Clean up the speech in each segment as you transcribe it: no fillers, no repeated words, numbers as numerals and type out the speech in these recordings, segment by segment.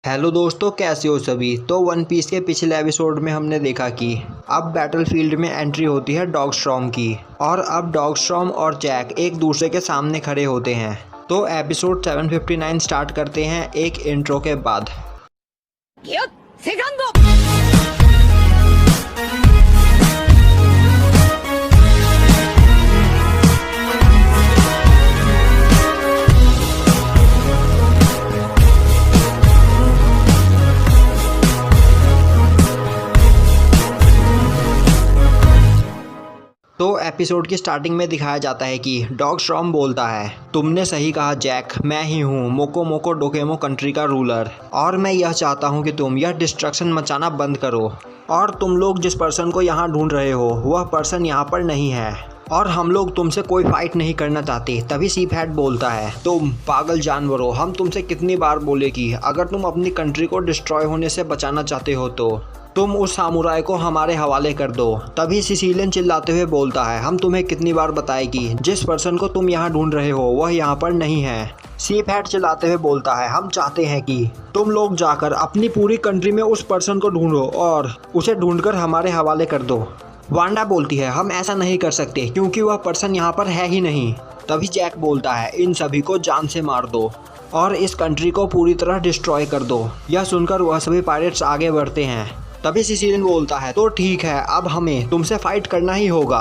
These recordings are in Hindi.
हेलो दोस्तों, कैसे हो सभी। तो वन पीस के पिछले एपिसोड में हमने देखा कि अब बैटलफील्ड में एंट्री होती है डॉगस्टॉर्म की और अब डॉगस्टॉर्म और जैक एक दूसरे के सामने खड़े होते हैं। तो एपिसोड 759 स्टार्ट करते हैं एक इंट्रो के बाद। तो एपिसोड की स्टार्टिंग में दिखाया जाता है कि डॉगस्टॉर्म बोलता है, तुमने सही कहा जैक, मैं ही हूँ मोको मोको डोकेमो कंट्री का रूलर और मैं यह चाहता हूँ कि तुम यह डिस्ट्रक्शन मचाना बंद करो और तुम लोग जिस पर्सन को यहाँ ढूंढ रहे हो वह पर्सन यहाँ पर नहीं है और हम लोग तुमसे कोई फाइट नहीं करना चाहते। तभी सीप हेड बोलता है, तुम पागल जानवर हो, हम तुमसे कितनी बार बोले कि अगर तुम अपनी कंट्री को डिस्ट्रॉय होने से बचाना चाहते हो तो तुम उस सामुराई को हमारे हवाले कर दो। तभी सिसिलियन चिल्लाते हुए बोलता है, हम तुम्हें कितनी बार बताए कि जिस पर्सन को तुम यहाँ ढूंढ रहे हो वह यहाँ पर नहीं है। सीप हेड चिल्लाते हुए बोलता है, हम चाहते हैं कि तुम लोग जाकर अपनी पूरी कंट्री में उस पर्सन को ढूंढो और उसे ढूंढकर हमारे हवाले कर दो। वांडा बोलती है, हम ऐसा नहीं कर सकते क्योंकि वह पर्सन यहाँ पर है ही नहीं। तभी जैक बोलता है, इन सभी को जान से मार दो और इस कंट्री को पूरी तरह डिस्ट्रॉय कर दो। यह सुनकर वह सभी पायरेट्स आगे बढ़ते हैं। तभी सिसिलियन बोलता है, तो ठीक है, अब हमें तुमसे फाइट करना ही होगा।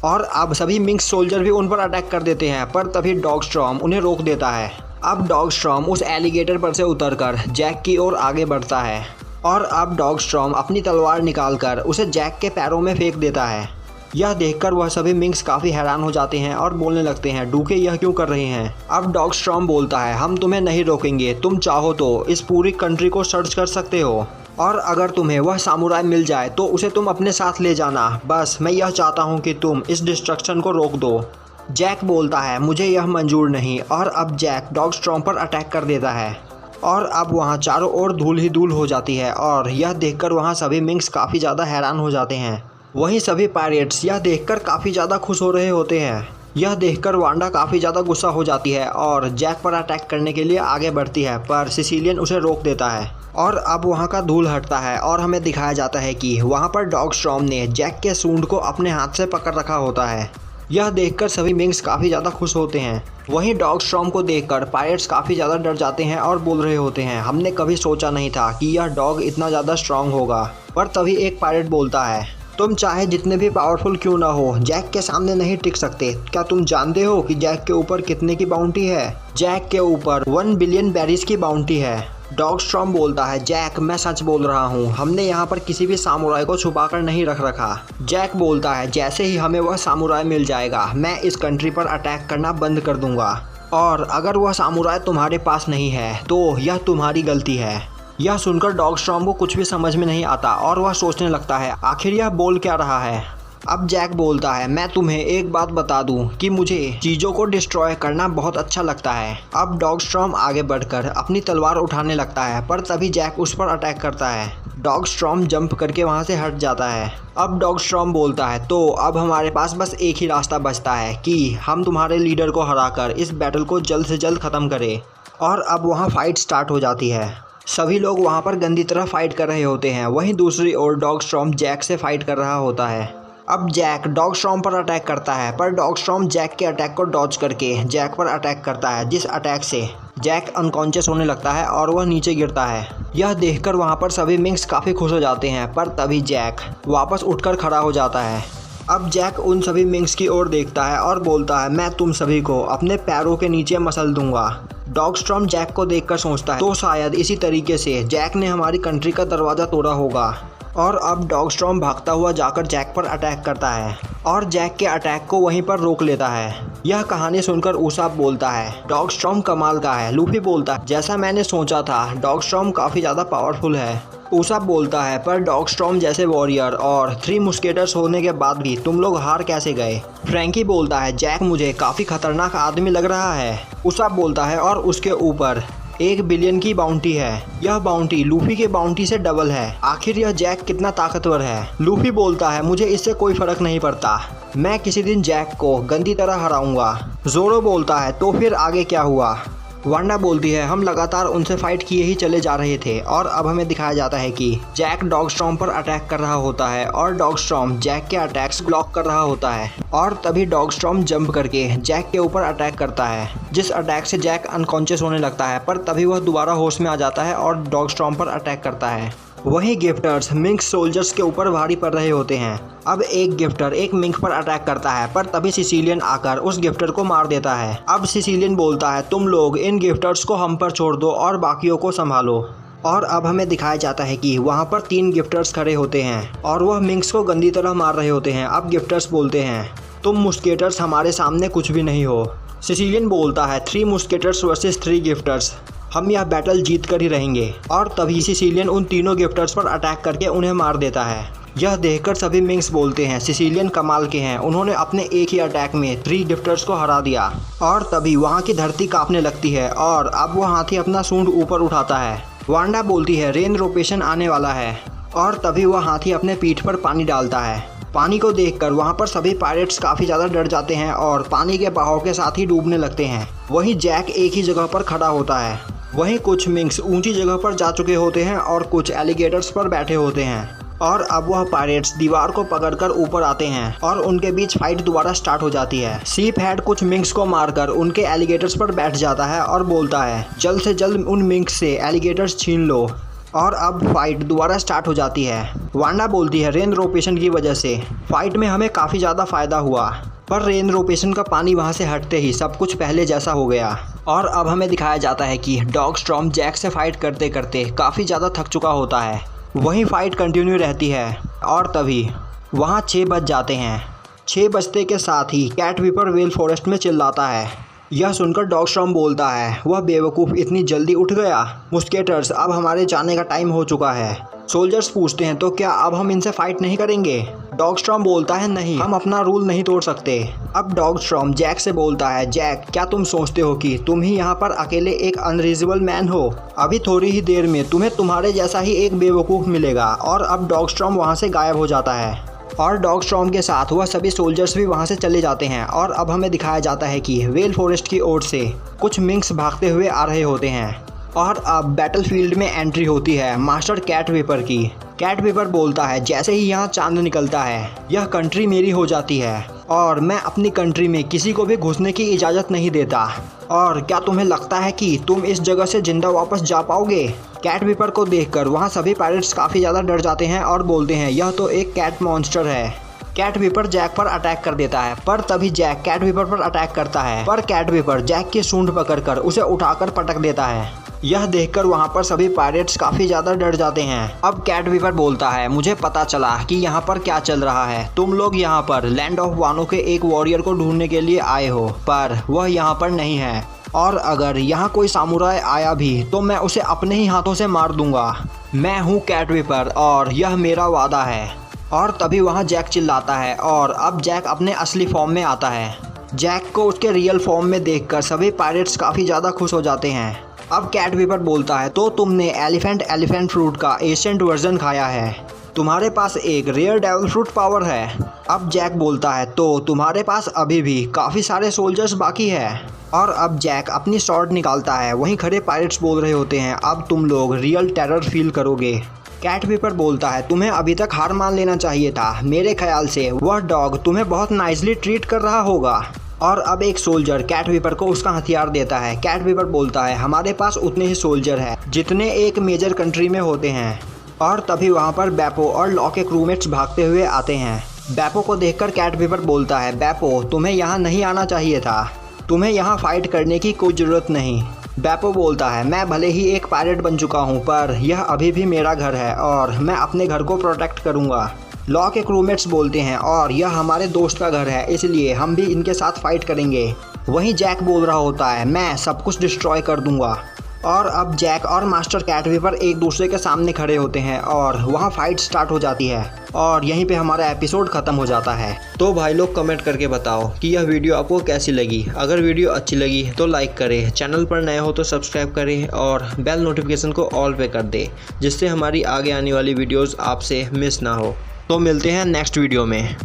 और अब सभी मिंक्स सोल्जर भी उन पर अटैक कर देते हैं, पर तभी डॉगस्टॉर्म उन्हें रोक देता है। अब डॉगस्टॉर्म उस एलिगेटर पर से उतरकर जैक की ओर आगे बढ़ता है और अब डॉगस्टॉर्म अपनी तलवार निकालकर उसे जैक के पैरों में फेंक देता है। यह देखकर वह सभी मिंक्स काफ़ी हैरान हो जाते हैं और बोलने लगते हैं, डूके यह क्यों कर रहे हैं। अब डॉगस्टॉर्म बोलता है, हम तुम्हें नहीं रोकेंगे, तुम चाहो तो इस पूरी कंट्री को सर्च कर सकते हो और अगर तुम्हें वह सामुराई मिल जाए तो उसे तुम अपने साथ ले जाना। बस मैं यह चाहता हूँ कि तुम इस डिस्ट्रक्शन को रोक दो। जैक बोलता है, मुझे यह मंजूर नहीं। और अब जैक डॉगस्टॉर्म पर अटैक कर देता है और अब वहाँ चारों ओर धूल ही धूल हो जाती है और यह देखकर वहाँ सभी मिंक्स काफ़ी ज़्यादा हैरान हो जाते हैं। वहीं सभी पायरेट्स यह देखकर काफ़ी ज़्यादा खुश हो रहे होते हैं। यह देखकर वांडा काफ़ी ज़्यादा गुस्सा हो जाती है और जैक पर अटैक करने के लिए आगे बढ़ती है, पर सिसिलियन उसे रोक देता है और अब वहाँ का धूल हटता है और हमें दिखाया जाता है कि वहाँ पर डॉगस्टॉर्म ने जैक के सूंड को अपने हाथ से पकड़ रखा होता है। यह देखकर सभी मिंक्स काफ़ी ज़्यादा खुश होते हैं। वहीं डॉगस्टॉर्म को देखकर पायरेट्स काफ़ी ज़्यादा डर जाते हैं और बोल रहे होते हैं, हमने कभी सोचा नहीं था कि यह डॉग इतना ज़्यादा स्ट्रांग होगा। पर तभी एक पायरेट बोलता है, तुम चाहे जितने भी पावरफुल क्यों ना हो, जैक के सामने नहीं टिक सकते। क्या तुम जानते हो कि जैक के ऊपर कितने की बाउंटी है? जैक के ऊपर 1 बिलियन बेरीज की बाउंटी है। डॉगस्टॉर्म बोलता है, जैक मैं सच बोल रहा हूँ, हमने यहाँ पर किसी भी सामुराई को छुपा कर नहीं रख रखा। जैक बोलता है, जैसे ही हमें वह सामुराई मिल जाएगा मैं इस कंट्री पर अटैक करना बंद कर दूंगा और अगर वह सामुराई तुम्हारे पास नहीं है तो यह तुम्हारी गलती है। यह सुनकर डॉगस्टॉर्म को कुछ भी समझ में नहीं आता और वह सोचने लगता है, आखिर यह बोल क्या रहा है। अब जैक बोलता है, मैं तुम्हें एक बात बता दूं कि मुझे चीज़ों को डिस्ट्रॉय करना बहुत अच्छा लगता है। अब डॉगस्टॉर्म आगे बढ़कर अपनी तलवार उठाने लगता है, पर तभी जैक उस पर अटैक करता है। डॉगस्टॉर्म जंप करके वहां से हट जाता है। अब डॉगस्टॉर्म बोलता है, तो अब हमारे पास बस एक ही रास्ता बचता है कि हम तुम्हारे लीडर को हराकर इस बैटल को जल्द से जल्द ख़त्म करें। और अब वहाँ फाइट स्टार्ट हो जाती है। सभी लोग वहाँ पर गंदी तरह फाइट कर रहे होते हैं। वहीं दूसरी ओर डॉगस्टॉर्म जैक से फाइट कर रहा होता है। अब जैक डॉगस्टॉर्म पर अटैक करता है, पर डॉगस्टॉर्म जैक के अटैक को डॉज करके जैक पर अटैक करता है, जिस अटैक से जैक अनकॉन्शियस होने लगता है और वह नीचे गिरता है। यह देखकर वहाँ पर सभी मिंक्स काफ़ी खुश हो जाते हैं, पर तभी जैक वापस उठकर खड़ा हो जाता है। अब जैक उन सभी मिंक्स की ओर देखता है और बोलता है, मैं तुम सभी को अपने पैरों के नीचे मसल दूंगा। डॉगस्टॉर्म जैक को देखकर सोचता है, तो शायद इसी तरीके से जैक ने हमारी कंट्री का दरवाज़ा तोड़ा होगा। और अब डॉगस्टॉर्म भागता हुआ जाकर जैक पर अटैक करता है और जैक के अटैक को वहीं पर रोक लेता है। यह कहानी सुनकर उसाप बोलता है, डॉगस्टॉर्म कमाल का है। लूफी बोलता है, जैसा मैंने सोचा था, डॉगस्टॉर्म काफ़ी ज़्यादा पावरफुल है। उसाप बोलता है, पर डॉगस्टॉर्म जैसे वॉरियर और 3 मुस्केटर्स होने के बाद भी तुम लोग हार कैसे गए? फ्रैंकी बोलता है, जैक मुझे काफ़ी खतरनाक आदमी लग रहा है। उसाप बोलता है, और उसके ऊपर 1 बिलियन की बाउंटी है। यह बाउंटी लूफी के बाउंटी से डबल है। आखिर यह जैक कितना ताकतवर है? लूफी बोलता है, मुझे इससे कोई फर्क नहीं पड़ता, मैं किसी दिन जैक को गंदी तरह हराऊंगा। जोरो बोलता है, तो फिर आगे क्या हुआ? वांडा बोलती है हम लगातार उनसे फाइट किए ही चले जा रहे थे और अब हमें दिखाया जाता है कि जैक डॉगस्टॉर्म पर अटैक कर रहा होता है और डॉगस्टॉर्म जैक के अटैक्स ब्लॉक कर रहा होता है और तभी डॉगस्टॉर्म जंप करके जैक के ऊपर अटैक करता है, जिस अटैक से जैक अनकॉन्शियस होने लगता है, पर तभी वह दोबारा होश में आ जाता है और डॉगस्टॉर्म पर अटैक करता है। वहीं गिफ्टर्स मिंक्स सोल्जर्स के ऊपर भारी पड़ रहे होते हैं। अब एक गिफ्टर एक मिंक पर अटैक करता है, पर तभी सिसिलियन आकर उस गिफ्टर को मार देता है। अब सिसिलियन बोलता है तुम लोग इन गिफ्टर्स को हम पर छोड़ दो और बाकियों को संभालो। और अब हमें दिखाया जाता है कि वहाँ पर 3 गिफ्टर्स खड़े होते हैं और वह मिंक्स को गंदी तरह मार रहे होते हैं। अब गिफ्टर्स बोलते हैं तुम मुस्केटर्स हमारे सामने कुछ भी नहीं हो। सिसिलियन बोलता है 3 मुस्केटर्स वर्सेस 3 गिफ्टर्स, हम यह बैटल जीत कर ही रहेंगे। और तभी सिसिलियन उन तीनों गिफ्टर्स पर अटैक करके उन्हें मार देता है। यह देखकर सभी मिंक्स बोलते हैं सिसिलियन कमाल के हैं, उन्होंने अपने एक ही अटैक में 3 गिफ्टर्स को हरा दिया। और तभी वहाँ की धरती कांपने लगती है और अब वह हाथी अपना सूंड ऊपर उठाता है। वांडा बोलती है रेन रोपेशन आने वाला है और तभी वह हाथी अपने पीठ पर पानी डालता है। पानी को देखकर वहाँ पर सभी पायरेट्स काफ़ी ज़्यादा डर जाते हैं और पानी के बहाव के साथ ही डूबने लगते हैं। वहीं जैक एक ही जगह पर खड़ा होता है। वहीं कुछ मिंक्स ऊंची जगह पर जा चुके होते हैं और कुछ एलिगेटर्स पर बैठे होते हैं और अब वह पायरेट्स दीवार को पकड़कर ऊपर आते हैं और उनके बीच फाइट दोबारा स्टार्ट हो जाती है। सीप हेड कुछ मिंक्स को मारकर उनके एलिगेटर्स पर बैठ जाता है और बोलता है जल्द से जल्द उन मिंक्स से एलिगेटर्स छीन लो। और अब फाइट दोबारा स्टार्ट हो जाती है। वांडा बोलती है रेन रोपेशन की वजह से फाइट में हमें काफ़ी ज़्यादा फ़ायदा हुआ, पर रेन रोपेशन का पानी वहाँ से हटते ही सब कुछ पहले जैसा हो गया। और अब हमें दिखाया जाता है कि डॉगस्टॉर्म जैक से फाइट करते करते काफ़ी ज़्यादा थक चुका होता है। वहीं फाइट कंटिन्यू रहती है और तभी वहाँ 6 बज जाते हैं। 6 बजते के साथ ही कैट विपर वेल फॉरेस्ट में चिल्लाता है। यह सुनकर डॉगस्टॉर्म बोलता है वह बेवकूफ़ इतनी जल्दी उठ गया। मुस्केटर्स अब हमारे जाने का टाइम हो चुका है। सोल्जर्स पूछते हैं तो क्या अब हम इनसे फाइट नहीं करेंगे? डॉगस्टॉर्म बोलता है नहीं, हम अपना रूल नहीं तोड़ सकते। अब डॉगस्टॉर्म जैक से बोलता है जैक क्या तुम सोचते हो कि तुम ही यहाँ पर अकेले एक अनरीजनेबल मैन हो? अभी थोड़ी ही देर में तुम्हें तुम्हारे जैसा ही एक बेवकूफ़ मिलेगा। और अब डॉगस्टॉर्म वहाँ से गायब हो जाता है और डॉगस्टॉर्म के साथ वह सभी सोल्जर्स भी वहाँ से चले जाते हैं। और अब हमें दिखाया जाता है कि वेल फॉरेस्ट की ओर से कुछ मिंक्स भागते हुए आ रहे होते हैं और अब बैटलफील्ड में एंट्री होती है मास्टर कैट विपर की। कैट विपर बोलता है जैसे ही यहाँ चांद निकलता है यह कंट्री मेरी हो जाती है और मैं अपनी कंट्री में किसी को भी घुसने की इजाज़त नहीं देता। और क्या तुम्हें लगता है कि तुम इस जगह से जिंदा वापस जा पाओगे? कैट विपर को देखकर वहाँ सभी पायरेट्स काफ़ी ज़्यादा डर जाते हैं और बोलते हैं यह तो एक कैट मॉन्स्टर है। कैट विपर जैक पर अटैक कर देता है, पर तभी जैक कैट विपर पर अटैक करता है, पर कैट विपर जैक की सूंड पकड़कर उसे उठाकर पटक देता है। यह देखकर वहाँ पर सभी पायरेट्स काफ़ी ज़्यादा डर जाते हैं। अब कैट विपर बोलता है मुझे पता चला कि यहाँ पर क्या चल रहा है। तुम लोग यहाँ पर लैंड ऑफ वानो के एक वॉरियर को ढूंढने के लिए आए हो, पर वह यहाँ पर नहीं है और अगर यहाँ कोई सामुराई आया भी तो मैं उसे अपने ही हाथों से मार दूंगा। मैं हूँ कैट विपर और यह मेरा वादा है। और तभी वहाँ जैक चिल्लाता है और अब जैक अपने असली फॉर्म में आता है। जैक को उसके रियल फॉर्म में देखकर सभी पायरेट्स काफ़ी ज़्यादा खुश हो जाते हैं। अब कैट विपर बोलता है तो तुमने एलिफेंट फ्रूट का एशियंट वर्जन खाया है, तुम्हारे पास एक रेयर डेविल फ्रूट पावर है। अब जैक बोलता है तो तुम्हारे पास अभी भी काफ़ी सारे सोल्जर्स बाकी है। और अब जैक अपनी स्वॉर्ड निकालता है। वहीं खड़े पायरेट्स बोल रहे होते हैं अब तुम लोग रियल टेरर फील करोगे। कैट विपर बोलता है तुम्हें अभी तक हार मान लेना चाहिए था, मेरे ख्याल से वह डॉग तुम्हें बहुत नाइसली ट्रीट कर रहा होगा। और अब एक सोल्जर कैट विपर को उसका हथियार देता है। कैट विपर बोलता है हमारे पास उतने ही सोल्जर हैं जितने एक मेजर कंट्री में होते हैं। और तभी वहाँ पर बैपो और लॉ के क्रूमेट्स भागते हुए आते हैं। बैपो को देखकर कैट विपर बोलता है बैपो तुम्हें यहाँ नहीं आना चाहिए था, तुम्हें यहाँ फाइट करने की कोई ज़रूरत नहीं। बैपो बोलता है मैं भले ही एक पायरेट बन चुका हूँ पर यह अभी भी मेरा घर है और मैं अपने घर को प्रोटेक्ट करूँगा। लॉ के क्रूमेट्स बोलते हैं और यह हमारे दोस्त का घर है इसलिए हम भी इनके साथ फाइट करेंगे। वहीं जैक बोल रहा होता है मैं सब कुछ डिस्ट्रॉय कर दूंगा। और अब जैक और मास्टर कैट विपर एक दूसरे के सामने खड़े होते हैं और वहाँ फाइट स्टार्ट हो जाती है और यहीं पे हमारा एपिसोड ख़त्म हो जाता है। तो भाई लोग कमेंट करके बताओ कि यह वीडियो आपको कैसी लगी। अगर वीडियो अच्छी लगी तो लाइक करें, चैनल पर नए हो तो सब्सक्राइब करें और बेल नोटिफिकेशन को ऑल पे कर दें जिससे हमारी आगे आने वाली वीडियोज़ आपसे मिस ना हो। तो मिलते हैं नेक्स्ट वीडियो में।